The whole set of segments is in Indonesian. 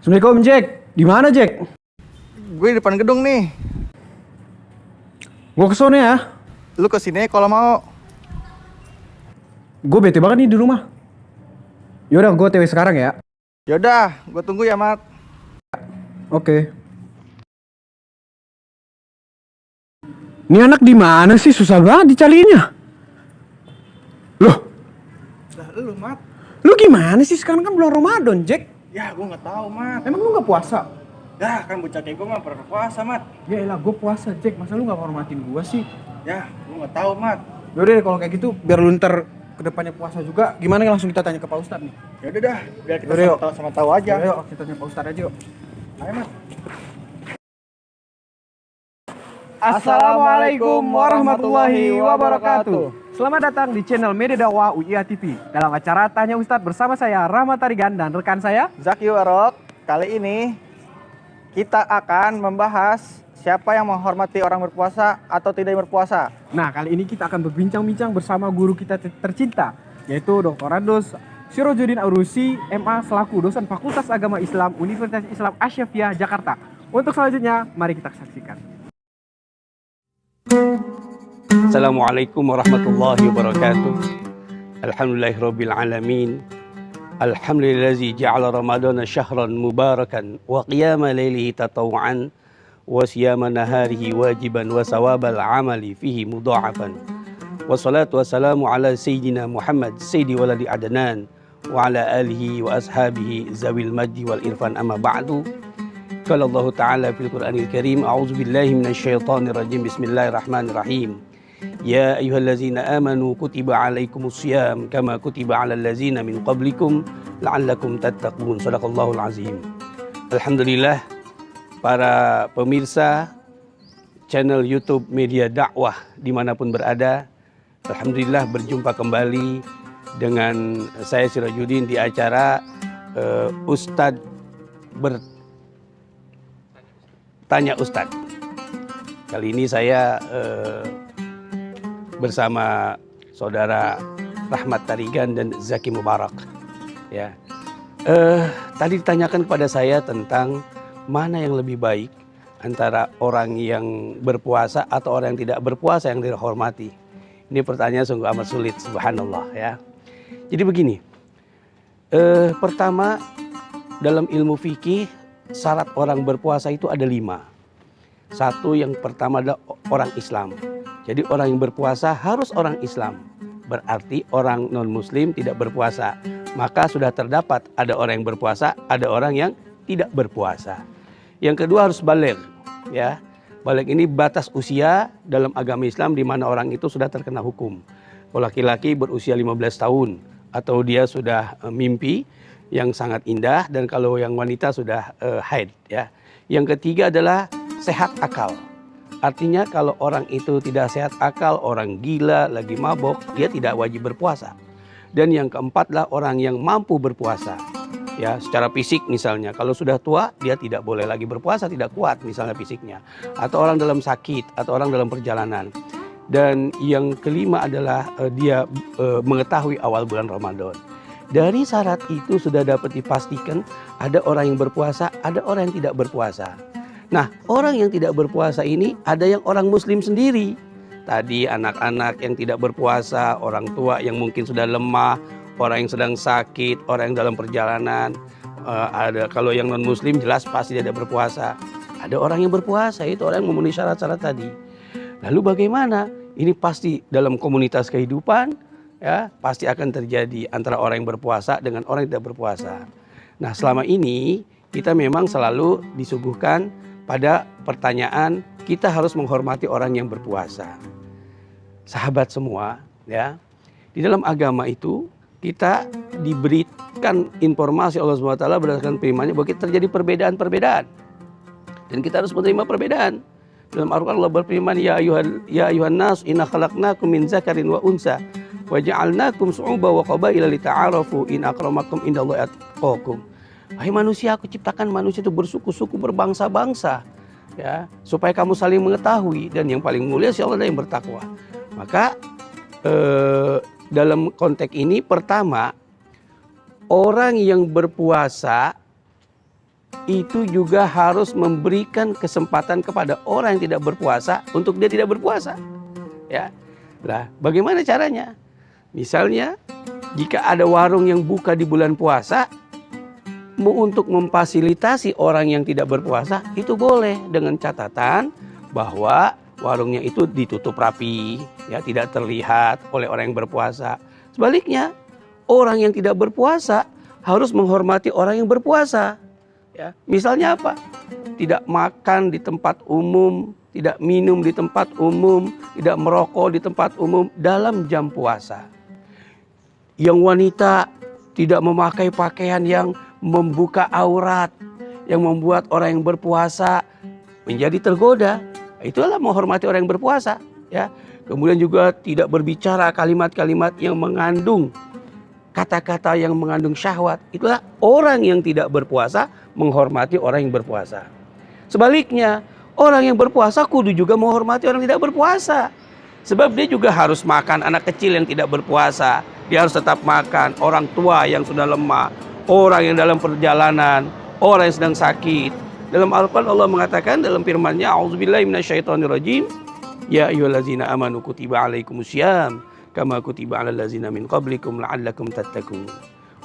Assalamualaikum Jack, di mana Jack? Gue di depan gedung nih. Gua kesana ya. Lu kesini kalau mau. Gue bete banget nih di rumah. Yaudah, gue TW sekarang ya. Yaudah, gue tunggu ya, Mat. Oke. Ini anak di mana sih? Susah banget dicariinnya. Loh, Lah lu, Mat. lu gimana sih? Sekarang kan bulan Ramadan, Jack. Ya, gue nggak tahu, Mat. Emang lu gak puasa? Ya, kan bocah kayak gue mah pernah puasa, Mat. Ya elah, gue puasa, Jack. Masa lu gak hormatin gue sih? Ya, gue nggak tahu, Mat. Yaudah deh, kalau kayak gitu, biar lu ntar kedepannya puasa juga. Gimana langsung kita tanya ke Pak Ustadz nih? Ya udah dah, biar kita Yaudah, yuk. sama tahu aja. Ayo, kita tanya Pak Ustadz aja yuk. Ayo, Mat. Assalamualaikum warahmatullahi wabarakatuh. Selamat datang di channel Media Dakwah UIA TV. Dalam acara Tanya Ustadz bersama saya Rahmat Tarigan dan rekan saya Zaki Warok. Kali ini kita akan membahas siapa yang menghormati orang berpuasa atau tidak berpuasa. Nah, kali ini kita akan berbincang-bincang bersama guru kita tercinta, yaitu Dr. Andos Sirojudin Aurusi, MA selaku dosen Fakultas Agama Islam Universitas Islam Asy-Syafi'iyah Jakarta. Untuk selanjutnya, mari kita saksikan. Assalamualaikum warahmatullahi wabarakatuh. Alhamdulillahirabbil alamin. Alhamdulillazi ja'ala ramadana syahran mubarakan wa qiyama lailihi tatawuan wa siyama naharihi wajiban wa sawabal amali fihi mudha'afan. Wassalatu wassalamu ala sayyidina Muhammad sayyidi waladi adnan wa ala alihi wa ashabihi zawil majdi wal irfan amma ba'du. Qala Allah Ta'ala fil Qur'anil Karim, a'udzu billahi minasy syaithanir rajim. Bismillahirrahmanirrahim. Ya ayyuhallazina amanu kutiba 'alaikumus syiyam kama kutiba 'alal ladzina min qablikum la'allakum tattaqun. Shadaqallahul azim. Alhamdulillah, para pemirsa channel YouTube Media Dakwah dimanapun berada, alhamdulillah berjumpa kembali dengan saya Sirojudin di acara Ustadz Tanya Ustadz. Kali ini saya bersama saudara Rahmat Tarigan dan Zaki Mubarak. Ya, tadi ditanyakan kepada saya tentang mana yang lebih baik antara orang yang berpuasa atau orang yang tidak berpuasa yang dihormati. Ini pertanyaan sungguh amat sulit, subhanallah ya. Jadi begini, pertama dalam ilmu fikih syarat orang berpuasa itu ada 5. Satu, yang pertama adalah orang Islam. Jadi orang yang berpuasa harus orang Islam. Berarti orang non-muslim tidak berpuasa. Maka sudah terdapat ada orang yang berpuasa, ada orang yang tidak berpuasa. Yang kedua harus baligh, ya. Baligh ini batas usia dalam agama Islam di mana orang itu sudah terkena hukum. Kalau laki-laki berusia 15 tahun atau dia sudah mimpi yang sangat indah, dan kalau yang wanita sudah haid, ya. Yang ketiga adalah sehat akal. Artinya kalau orang itu tidak sehat akal, orang gila, lagi mabok, dia tidak wajib berpuasa. Dan yang keempat adalah orang yang mampu berpuasa. Ya, secara fisik misalnya, kalau sudah tua dia tidak boleh lagi berpuasa, tidak kuat misalnya fisiknya. Atau orang dalam sakit, atau orang dalam perjalanan. Dan yang kelima adalah dia mengetahui awal bulan Ramadan. Dari syarat itu sudah dapat dipastikan ada orang yang berpuasa, ada orang yang tidak berpuasa. Nah, orang yang tidak berpuasa ini ada yang orang muslim sendiri. Tadi anak-anak yang tidak berpuasa, orang tua yang mungkin sudah lemah, orang yang sedang sakit, orang yang dalam perjalanan. Ada kalau yang non muslim jelas pasti tidak berpuasa. Ada orang yang berpuasa, itu orang yang memenuhi syarat-syarat tadi. Lalu bagaimana? Ini pasti dalam komunitas kehidupan, ya, pasti akan terjadi antara orang yang berpuasa dengan orang yang tidak berpuasa. Nah, selama ini kita memang selalu disuguhkan pada pertanyaan, kita harus menghormati orang yang berpuasa. Sahabat semua, ya, di dalam agama itu kita diberikan informasi Allah SWT berdasarkan firman-Nya bahwa terjadi perbedaan-perbedaan, dan kita harus menerima perbedaan. Dalam Al-Quran Allah berfirman, ya ayuhan nas inna khalaqnakum min zakarin wa unsa wa ja'alnakum su'uba wa qabaila lita'arafu in akramakum indallahi atqakum. Hai manusia, aku ciptakan manusia itu bersuku-suku, berbangsa-bangsa, ya, supaya kamu saling mengetahui, dan yang paling mulia si Allah adalah yang bertakwa. Maka dalam konteks ini, pertama, orang yang berpuasa itu juga harus memberikan kesempatan kepada orang yang tidak berpuasa untuk dia tidak berpuasa. Ya. Lah, bagaimana caranya? Misalnya, jika ada warung yang buka di bulan puasa, untuk memfasilitasi orang yang tidak berpuasa, itu boleh dengan catatan bahwa warungnya itu ditutup rapi, ya, tidak terlihat oleh orang yang berpuasa. Sebaliknya, orang yang tidak berpuasa harus menghormati orang yang berpuasa. Ya, misalnya apa? Tidak makan di tempat umum, tidak minum di tempat umum, tidak merokok di tempat umum dalam jam puasa. Yang wanita tidak memakai pakaian yang membuka aurat, yang membuat orang yang berpuasa menjadi tergoda. Itulah menghormati orang yang berpuasa. Ya. Kemudian juga tidak berbicara kalimat-kalimat yang mengandung kata-kata yang mengandung syahwat. Itulah orang yang tidak berpuasa menghormati orang yang berpuasa. Sebaliknya, orang yang berpuasa kudu juga menghormati orang yang tidak berpuasa. Sebab dia juga harus makan, anak kecil yang tidak berpuasa, dia harus tetap makan. Orang tua yang sudah lemah, orang yang dalam perjalanan, orang yang sedang sakit. Dalam Al-Quran Allah mengatakan dalam firman-Nya, A'udzubillahi minasyaitonirrajim, ya ayyuhallazina amanu kutiba alaikumusiyam kama kutiba alal ladzina min qablikum la'allakum tattaqun.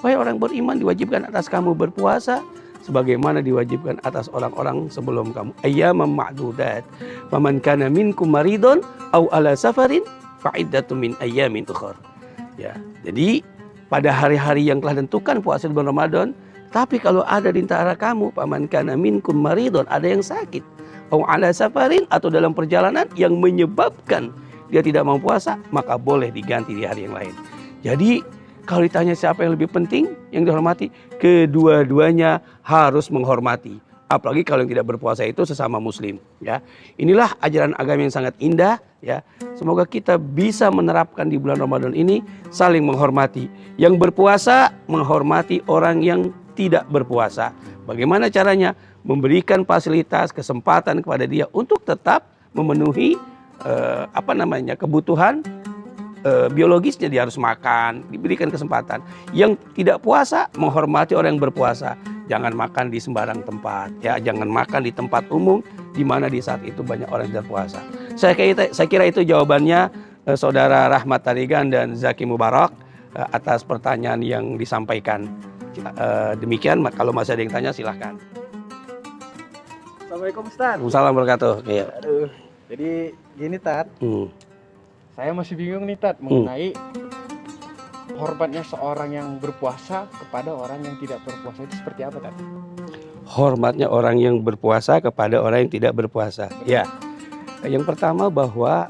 Wahai orang beriman, diwajibkan atas kamu berpuasa sebagaimana diwajibkan atas orang-orang sebelum kamu. Ayyaman ma'dudat. Faman kana minkum maridun aw ala safarin fa'iddatun min ayyamin ukhra. Ya, jadi pada hari-hari yang telah ditentukan puasa di bulan Ramadan, tapi kalau ada di antara kamu faman kana minkum maridun, ada yang sakit, aw ala safarin, atau dalam perjalanan yang menyebabkan dia tidak mau puasa, maka boleh diganti di hari yang lain. Jadi kalau ditanya siapa yang lebih penting, yang dihormati, kedua-duanya harus menghormati. Apalagi kalau yang tidak berpuasa itu sesama muslim. Ya, inilah ajaran agama yang sangat indah. Ya, semoga kita bisa menerapkan di bulan Ramadan ini saling menghormati. Yang berpuasa menghormati orang yang tidak berpuasa. Bagaimana caranya? Memberikan fasilitas, kesempatan kepada dia untuk tetap memenuhi kebutuhan biologisnya. Dia harus makan, diberikan kesempatan. Yang tidak puasa menghormati orang yang berpuasa. Jangan makan di sembarang tempat, ya, jangan makan di tempat umum di mana di saat itu banyak orang yang berpuasa. Saya kira itu jawabannya Saudara Rahmat Tarigan dan Zaki Mubarak atas pertanyaan yang disampaikan. Demikian, kalau masih ada yang tanya silahkan. Assalamualaikum Ustaz. Waalaikumsalam warahmatullahi wabarakatuh. Ya. Aduh, jadi gini Tat, saya masih bingung nih Tat mengenai hormatnya seorang yang berpuasa kepada orang yang tidak berpuasa itu seperti apa Tat? Hormatnya orang yang berpuasa kepada orang yang tidak berpuasa. Ya, yang pertama bahwa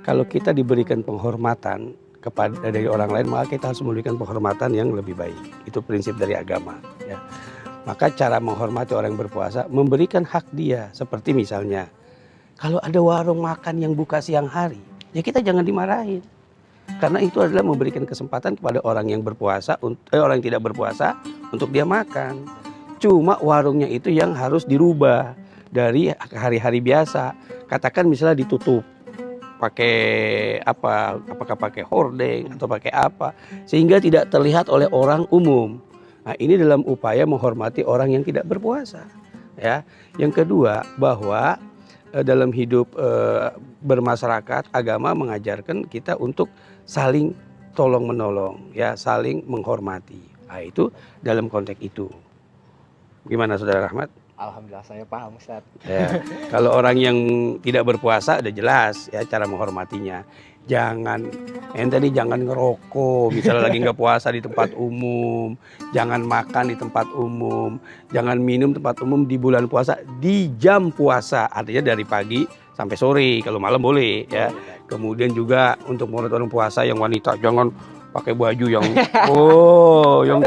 kalau kita diberikan penghormatan kepada dari orang lain, maka kita harus memberikan penghormatan yang lebih baik. Itu prinsip dari agama. Ya. Maka cara menghormati orang yang berpuasa, memberikan hak dia. Seperti misalnya, kalau ada warung makan yang buka siang hari, ya kita jangan dimarahin. Karena itu adalah memberikan kesempatan kepada orang yang berpuasa, orang yang tidak berpuasa untuk dia makan. Cuma warungnya itu yang harus dirubah dari hari-hari biasa. Katakan misalnya ditutup, pakai apa? Apakah pakai hordeng atau pakai apa? Sehingga tidak terlihat oleh orang umum. Nah, ini dalam upaya menghormati orang yang tidak berpuasa. Ya. Yang kedua, bahwa dalam hidup bermasyarakat, agama mengajarkan kita untuk saling tolong menolong, ya, saling menghormati. Nah, itu dalam konteks itu. Gimana Saudara Rahmat? Alhamdulillah saya paham Ustaz. Ya, kalau orang yang tidak berpuasa udah jelas ya cara menghormatinya. Jangan ngerokok, misalnya lagi nggak puasa di tempat umum, jangan makan di tempat umum, jangan minum tempat umum di bulan puasa di jam puasa, artinya dari pagi sampai sore, kalau malam boleh ya. Kemudian juga untuk orang puasa yang wanita jangan pakai baju yang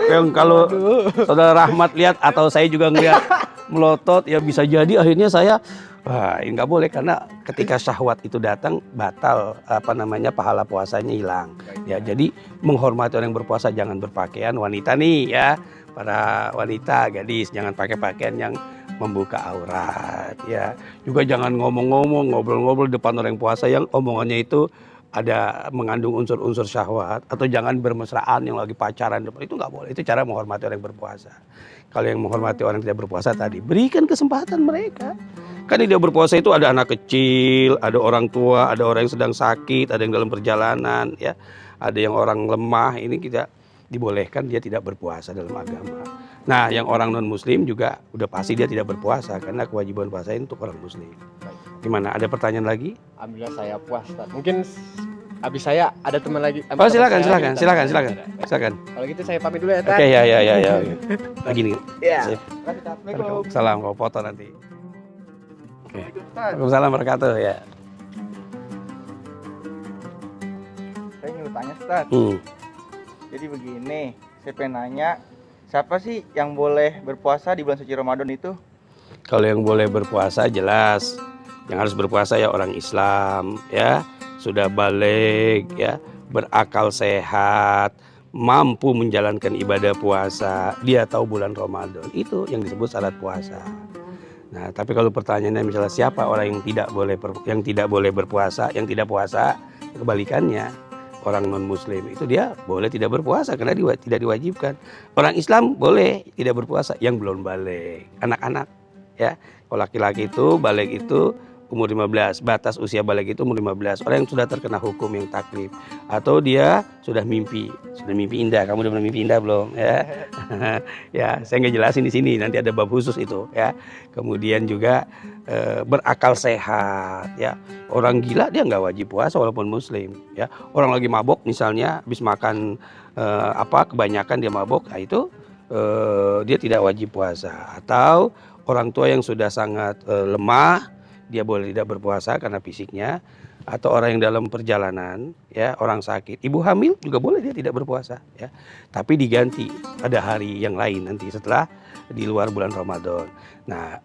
yang kalau Saudara Rahmat lihat atau saya juga ngelihat melotot, ya bisa jadi akhirnya saya ini nggak boleh, karena ketika syahwat itu datang batal pahala puasanya hilang. Ya, jadi menghormati orang yang berpuasa, jangan berpakaian wanita nih ya, para wanita gadis jangan pakai pakaian yang membuka aurat ya. Juga jangan ngomong-ngomong, ngobrol-ngobrol depan orang yang puasa yang omongannya itu ada mengandung unsur-unsur syahwat, atau jangan bermesraan yang lagi pacaran, itu nggak boleh. Itu cara menghormati orang yang berpuasa. Kalau yang menghormati orang yang tidak berpuasa tadi, berikan kesempatan mereka. Kan dia berpuasa itu ada anak kecil, ada orang tua, ada orang yang sedang sakit, ada yang dalam perjalanan, ya, ada yang orang lemah. Ini kita dibolehkan dia tidak berpuasa dalam agama. Nah, yang orang non muslim juga udah pasti dia tidak berpuasa karena kewajiban puasa itu untuk orang muslim. Gimana? Ada pertanyaan lagi? Alhamdulillah saya puas, Ustaz. Mungkin habis saya ada teman lagi. Oh, silakan. Kalau gitu saya pamit dulu ya, Ustaz. Oke, ya. Lagi nih. Iya. Sip. Assalamualaikum. Salam, kau foto nanti. Oke. Ustaz. Waalaikumsalam warahmatullahi wabarakatuh, ya. Saya ingin tanya, Ustaz. Jadi begini, saya pengen nanya, siapa sih yang boleh berpuasa di bulan suci Ramadan itu? Kalau yang boleh berpuasa jelas, yang harus berpuasa ya orang Islam, ya, sudah balik, ya, berakal sehat, mampu menjalankan ibadah puasa, dia tahu bulan Ramadan, itu yang disebut syarat puasa. Nah, tapi kalau pertanyaannya misalnya siapa orang yang tidak boleh berpuasa, yang tidak puasa, kebalikannya. Orang non muslim itu dia boleh tidak berpuasa karena tidak diwajibkan. Orang Islam boleh tidak berpuasa yang belum balik. Anak-anak, ya. Kalau laki-laki itu balik itu umur 15, batas usia balik itu umur 15. Orang yang sudah terkena hukum yang taklif atau dia sudah mimpi indah. Kamu udah pernah mimpi indah belum? Ya, ya, saya nggak jelasin di sini. Nanti ada bab khusus itu, ya. Kemudian juga berakal sehat, ya. Orang gila dia nggak wajib puasa walaupun muslim, ya. Orang lagi mabok misalnya, habis makan kebanyakan dia mabok, nah itu dia tidak wajib puasa. Atau orang tua yang sudah sangat lemah, dia boleh tidak berpuasa karena fisiknya. Atau orang yang dalam perjalanan, ya, orang sakit, ibu hamil juga boleh dia tidak berpuasa, ya. Tapi diganti pada hari yang lain nanti setelah di luar bulan Ramadan. Nah,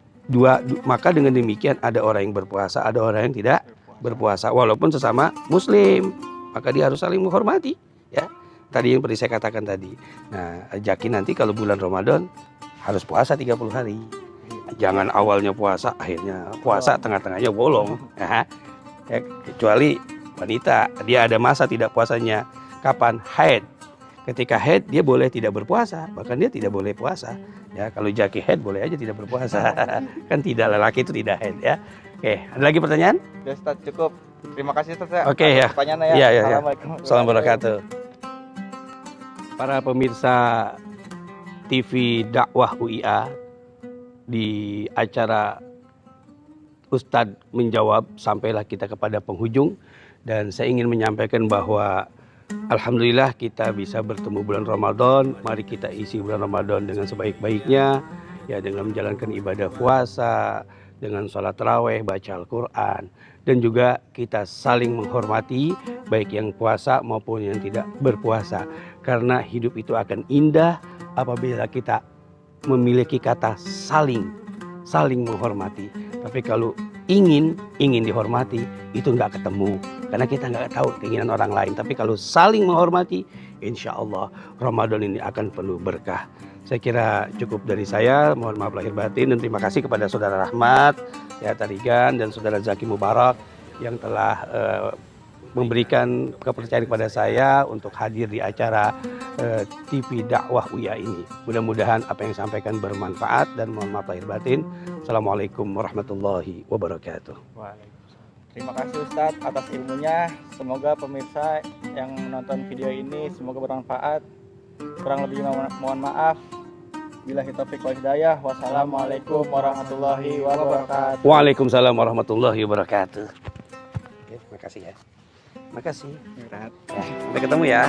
maka dengan demikian ada orang yang berpuasa, ada orang yang tidak berpuasa walaupun sesama muslim, maka dia harus saling menghormati, ya. Tadi yang seperti saya katakan tadi. Nah, Jaki nanti kalau bulan Ramadan harus puasa 30 hari. Jangan awalnya puasa, akhirnya puasa, tengah-tengahnya bolong, ya. Kecuali wanita, dia ada masa tidak puasanya. Kapan? Haid. Ketika haid dia boleh tidak berpuasa, bahkan dia tidak boleh puasa. Ya, kalau Jaki haid boleh aja tidak berpuasa. Kan tidak, lelaki itu tidak haid, ya. Oke, ada lagi pertanyaan? Ya, Ustaz, cukup. Terima kasih, Ustaz, ya. Oke, ya. Pertanyaannya ya. Ya. Assalamualaikum. Assalamualaikum warahmatullahi wabarakatuh. Para pemirsa TV dakwah UIA, di acara Ustadz menjawab sampailah kita kepada penghujung, dan saya ingin menyampaikan bahwa alhamdulillah kita bisa bertemu bulan Ramadan. Mari kita isi bulan Ramadan dengan sebaik-baiknya, ya, dengan menjalankan ibadah puasa, dengan sholat taraweh, baca Al-Quran, dan juga kita saling menghormati baik yang puasa maupun yang tidak berpuasa, karena hidup itu akan indah apabila kita memiliki kata saling menghormati. Tapi kalau ingin dihormati itu nggak ketemu, karena kita nggak tahu keinginan orang lain. Tapi kalau saling menghormati, insya Allah Ramadan ini akan penuh berkah. Saya kira cukup dari saya. Mohon maaf lahir batin, dan terima kasih kepada Saudara Rahmat, ya, Tarigan, dan Saudara Zaki Mubarak yang telah memberikan kepercayaan kepada saya untuk hadir di acara TV dakwah UIA ini. Mudah-mudahan apa yang disampaikan bermanfaat, dan mohon maaf lahir batin. Assalamualaikum warahmatullahi wabarakatuh. Terima kasih, Ustaz, atas ilmunya. Semoga pemirsa yang menonton video ini semoga bermanfaat. Kurang lebihnya mohon maaf. Billahi taufiq wal hidayah. Wassalamualaikum warahmatullahi wabarakatuh. Waalaikumsalam warahmatullahi wabarakatuh. Oke, terima kasih ya. Makasih. Berat. Ya, sampai ketemu ya.